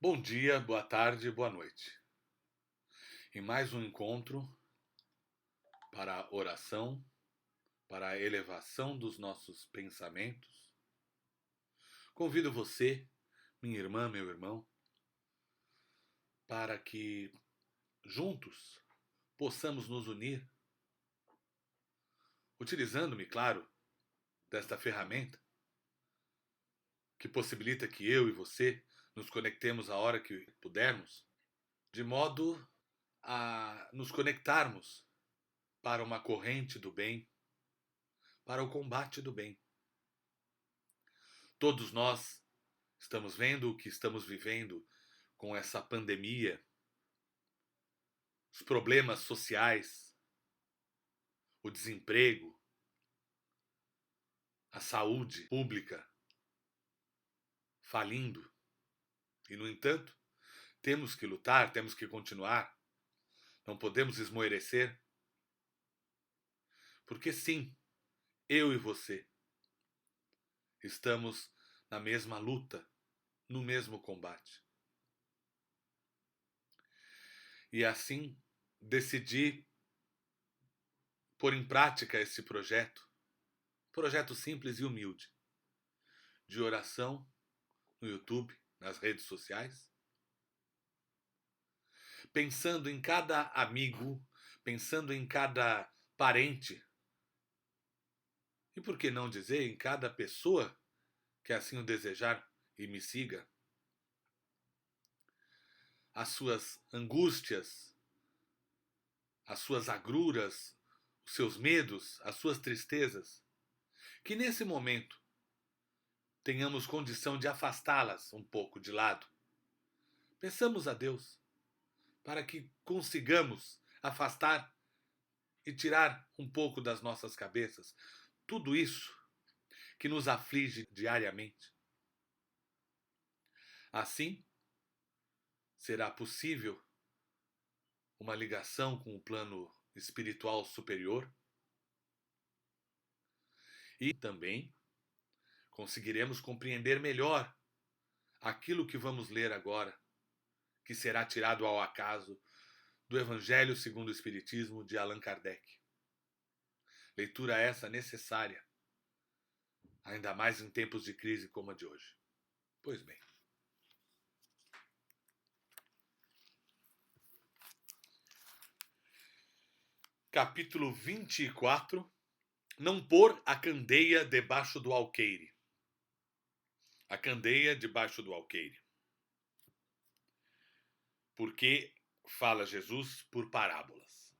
Bom dia, boa tarde, boa noite. Em mais um encontro para a oração, para a elevação dos nossos pensamentos, convido você, minha irmã, meu irmão, para que juntos possamos nos unir, utilizando-me, claro, desta ferramenta que possibilita que eu e você nos conectemos a hora que pudermos, de modo a nos conectarmos para uma corrente do bem, para o combate do bem. Todos nós estamos vendo o que estamos vivendo com essa pandemia, os problemas sociais, o desemprego, a saúde pública falindo. E, no entanto, temos que lutar, temos que continuar, não podemos esmorecer, porque sim, eu e você estamos na mesma luta, no mesmo combate. E assim decidi pôr em prática esse projeto simples e humilde, de oração no YouTube, nas redes sociais, pensando em cada amigo, pensando em cada parente, e por que não dizer em cada pessoa que assim o desejar e me siga, as suas angústias, as suas agruras, os seus medos, as suas tristezas, que nesse momento tenhamos condição de afastá-las um pouco de lado. Peçamos a Deus para que consigamos afastar e tirar um pouco das nossas cabeças tudo isso que nos aflige diariamente. Assim, será possível uma ligação com o plano espiritual superior e também conseguiremos compreender melhor aquilo que vamos ler agora, que será tirado ao acaso do Evangelho segundo o Espiritismo de Allan Kardec. Leitura essa necessária, ainda mais em tempos de crise como a de hoje. Pois bem. Capítulo 24. Não pôr a candeia debaixo do alqueire. A candeia debaixo do alqueire. Porque fala Jesus por parábolas.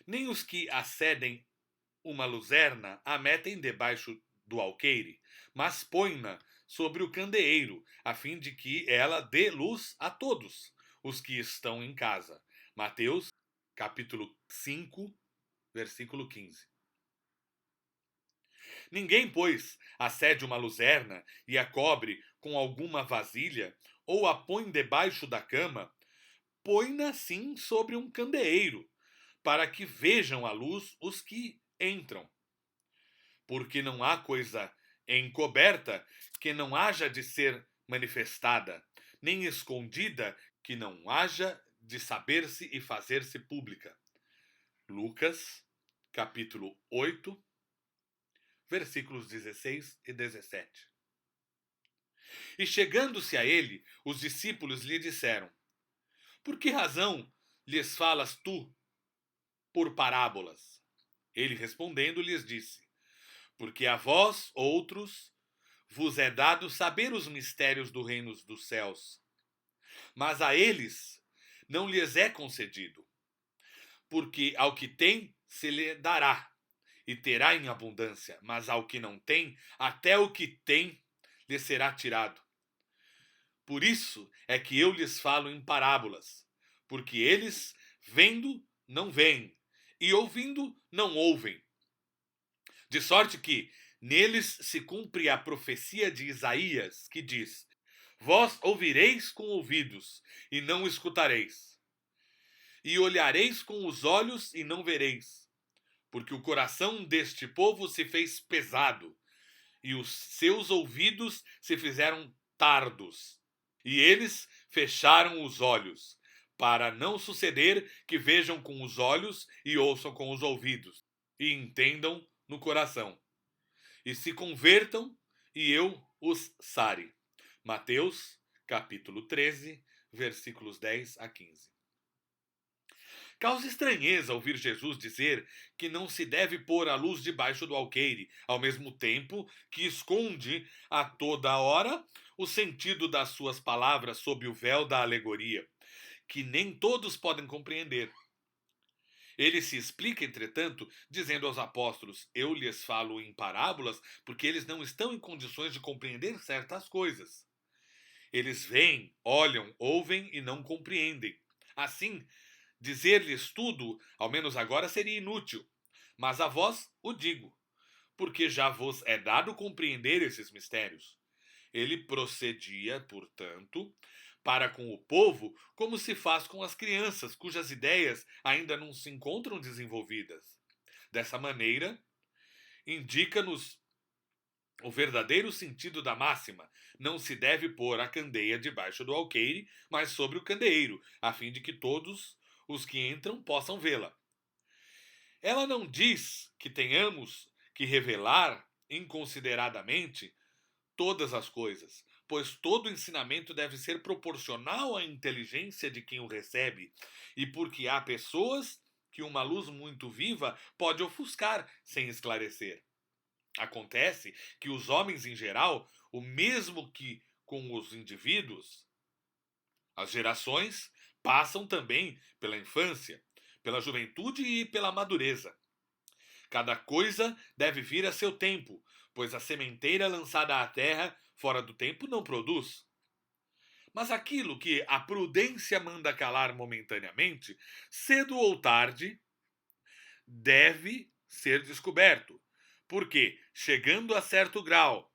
Nem os que acedem uma luzerna a metem debaixo do alqueire, mas põe-na sobre o candeeiro, a fim de que ela dê luz a todos os que estão em casa. Mateus, capítulo 5, versículo 15. Ninguém, pois, acende uma luzerna e a cobre com alguma vasilha, ou a põe debaixo da cama, põe-na sim sobre um candeeiro, para que vejam a luz os que entram. Porque não há coisa encoberta que não haja de ser manifestada, nem escondida que não haja de saber-se e fazer-se pública. Lucas, capítulo 8, versículos 16 e 17. E chegando-se a ele, os discípulos lhe disseram: Por que razão lhes falas tu por parábolas? Ele respondendo lhes disse: Porque a vós, outros, vos é dado saber os mistérios do reino dos céus, mas a eles não lhes é concedido. Porque ao que tem, se lhe dará, e terá em abundância, mas ao que não tem, até o que tem lhe será tirado. Por isso é que eu lhes falo em parábolas, porque eles, vendo, não veem, e ouvindo, não ouvem. De sorte que neles se cumpre a profecia de Isaías, que diz: Vós ouvireis com ouvidos, e não escutareis. E olhareis com os olhos, e não vereis. Porque o coração deste povo se fez pesado, e os seus ouvidos se fizeram tardos. E eles fecharam os olhos, para não suceder que vejam com os olhos e ouçam com os ouvidos, e entendam no coração, e se convertam, e eu os sare. Mateus, capítulo 13, versículos 10 a 15. Causa estranheza ouvir Jesus dizer que não se deve pôr a luz debaixo do alqueire, ao mesmo tempo que esconde a toda hora o sentido das suas palavras sob o véu da alegoria, que nem todos podem compreender. Ele se explica, entretanto, dizendo aos apóstolos: Eu lhes falo em parábolas porque eles não estão em condições de compreender certas coisas. Eles veem, olham, ouvem e não compreendem. Assim, dizer-lhes tudo, ao menos agora, seria inútil. Mas a vós o digo, porque já vos é dado compreender esses mistérios. Ele procedia, portanto, para com o povo como se faz com as crianças, cujas ideias ainda não se encontram desenvolvidas. Dessa maneira, indica-nos o verdadeiro sentido da máxima: não se deve pôr a candeia debaixo do alqueire, mas sobre o candeeiro, a fim de que todos os que entram possam vê-la. Ela não diz que tenhamos que revelar inconsideradamente todas as coisas, pois todo ensinamento deve ser proporcional à inteligência de quem o recebe, e porque há pessoas que uma luz muito viva pode ofuscar sem esclarecer. Acontece que os homens em geral, o mesmo que com os indivíduos, as gerações passam também pela infância, pela juventude e pela madureza. Cada coisa deve vir a seu tempo, pois a sementeira lançada à terra fora do tempo não produz. Mas aquilo que a prudência manda calar momentaneamente, cedo ou tarde, deve ser descoberto, porque, chegando a certo grau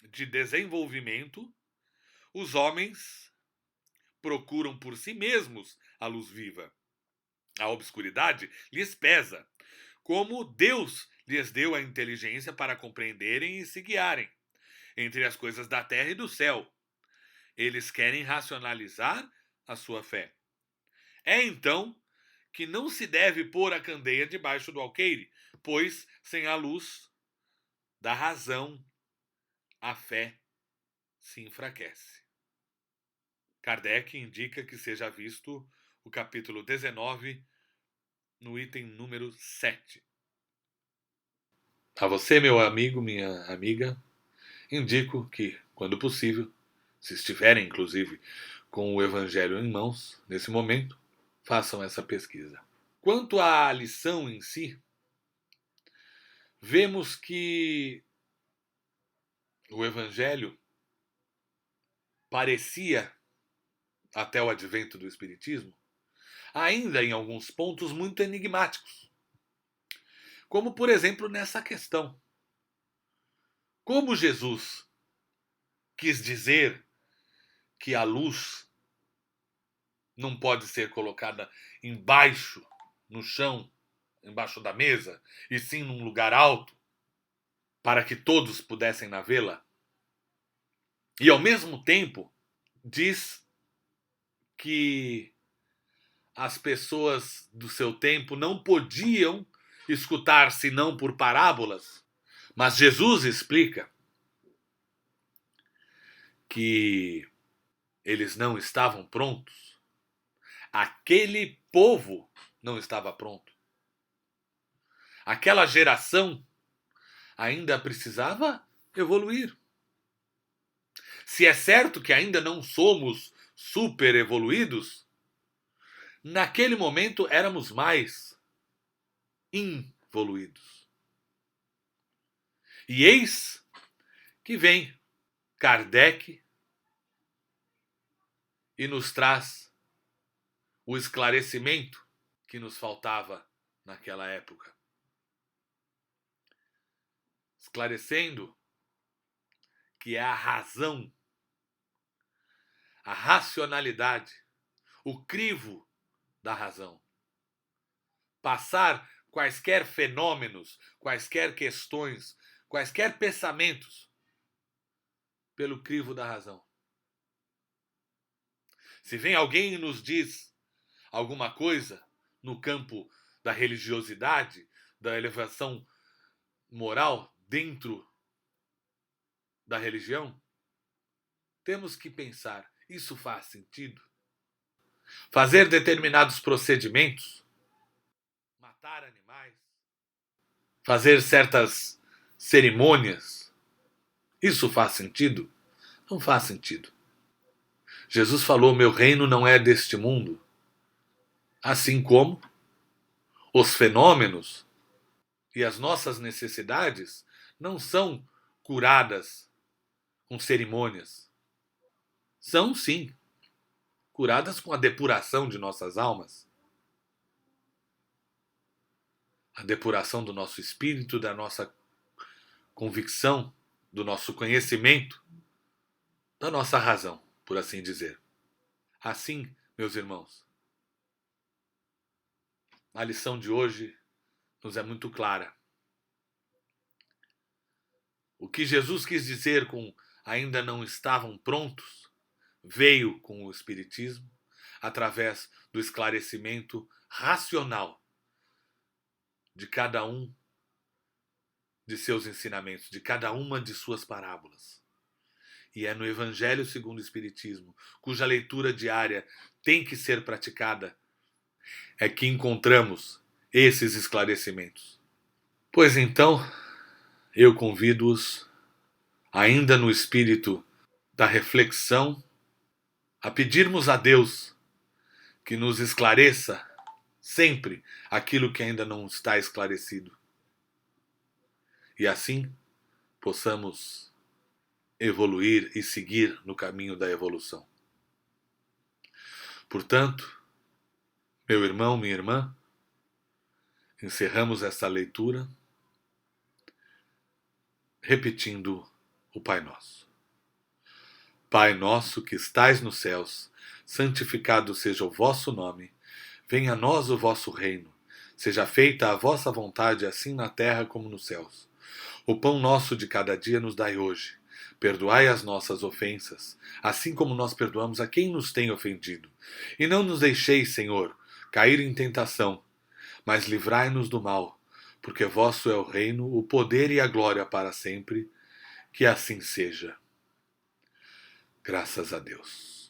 de desenvolvimento, os homens procuram por si mesmos a luz viva. A obscuridade lhes pesa, como Deus lhes deu a inteligência para compreenderem e se guiarem entre as coisas da terra e do céu. Eles querem racionalizar a sua fé. É então que não se deve pôr a candeia debaixo do alqueire, pois sem a luz da razão a fé se enfraquece. Kardec indica que seja visto o capítulo 19, no item número 7. A você, meu amigo, minha amiga, indico que, quando possível, se estiverem, inclusive, com o Evangelho em mãos, nesse momento, façam essa pesquisa. Quanto à lição em si, vemos que o Evangelho parecia, até o advento do Espiritismo, ainda em alguns pontos muito enigmáticos. Como, por exemplo, nessa questão. Como Jesus quis dizer que a luz não pode ser colocada embaixo, no chão, embaixo da mesa, e sim num lugar alto, para que todos pudessem vê-la? E ao mesmo tempo, diz que as pessoas do seu tempo não podiam escutar senão por parábolas. Mas Jesus explica que eles não estavam prontos. Aquele povo não estava pronto. Aquela geração ainda precisava evoluir. Se é certo que ainda não somos super evoluídos, naquele momento éramos mais involuídos. E eis que vem Kardec e nos traz o esclarecimento que nos faltava naquela época. Esclarecendo que é a razão, a racionalidade, o crivo da razão. Passar quaisquer fenômenos, quaisquer questões, quaisquer pensamentos pelo crivo da razão. Se vem alguém e nos diz alguma coisa no campo da religiosidade, da elevação moral dentro da religião, temos que pensar: isso faz sentido? Fazer determinados procedimentos, matar animais, fazer certas cerimônias, isso faz sentido? Não faz sentido. Jesus falou: meu reino não é deste mundo. Assim como os fenômenos e as nossas necessidades não são curadas com cerimônias. São, sim, curadas com a depuração de nossas almas, a depuração do nosso espírito, da nossa convicção, do nosso conhecimento, da nossa razão, por assim dizer. Assim, meus irmãos, a lição de hoje nos é muito clara. O que Jesus quis dizer com ainda não estavam prontos veio com o Espiritismo através do esclarecimento racional de cada um de seus ensinamentos, de cada uma de suas parábolas. E é no Evangelho segundo o Espiritismo, cuja leitura diária tem que ser praticada, é que encontramos esses esclarecimentos. Pois então, eu convido-os, ainda no espírito da reflexão, a pedirmos a Deus que nos esclareça sempre aquilo que ainda não está esclarecido. E assim possamos evoluir e seguir no caminho da evolução. Portanto, meu irmão, minha irmã, encerramos esta leitura repetindo o Pai Nosso. Pai nosso que estais nos céus, santificado seja o vosso nome, venha a nós o vosso reino, seja feita a vossa vontade, assim na terra como nos céus. O pão nosso de cada dia nos dai hoje. Perdoai as nossas ofensas, assim como nós perdoamos a quem nos tem ofendido. E não nos deixeis, Senhor, cair em tentação, mas livrai-nos do mal, porque vosso é o reino, o poder e a glória para sempre. Que assim seja. Graças a Deus.